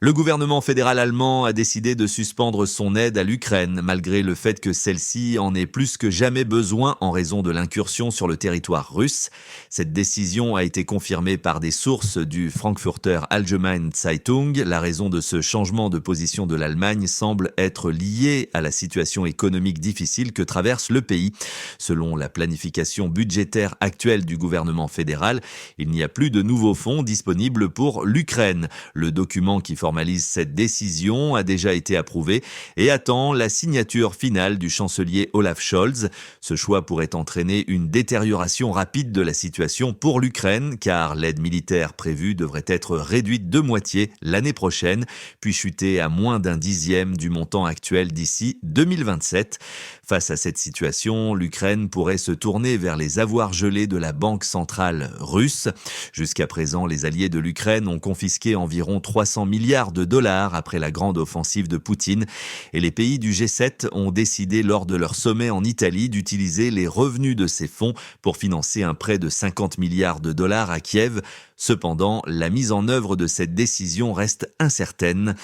Le gouvernement fédéral allemand a décidé de suspendre son aide à l'Ukraine, malgré le fait que celle-ci en ait plus que jamais besoin en raison de l'incursion sur le territoire russe. Cette décision a été confirmée par des sources du Frankfurter Allgemeine Zeitung. La raison de ce changement de position de l'Allemagne semble être liée à la situation économique difficile que traverse le pays. Selon la planification budgétaire actuelle du gouvernement fédéral, il n'y a plus de nouveaux fonds disponibles pour l'Ukraine. Le document qui formalise cette décision a déjà été approuvé et attend la signature finale du chancelier Olaf Scholz. Ce choix pourrait entraîner une détérioration rapide de la situation pour l'Ukraine, car l'aide militaire prévue devrait être réduite de moitié l'année prochaine, puis chuter à moins d'un dixième du montant actuel d'ici 2027. Face à cette situation, l'Ukraine pourrait se tourner vers les avoirs gelés de la Banque centrale russe. Jusqu'à présent, les alliés de l'Ukraine ont confisqué environ 300 milliards de dollars après la grande offensive de Poutine. Et les pays du G7 ont décidé lors de leur sommet en Italie d'utiliser les revenus de ces fonds pour financer un prêt de 50 milliards de dollars à Kiev. Cependant, la mise en œuvre de cette décision reste incertaine.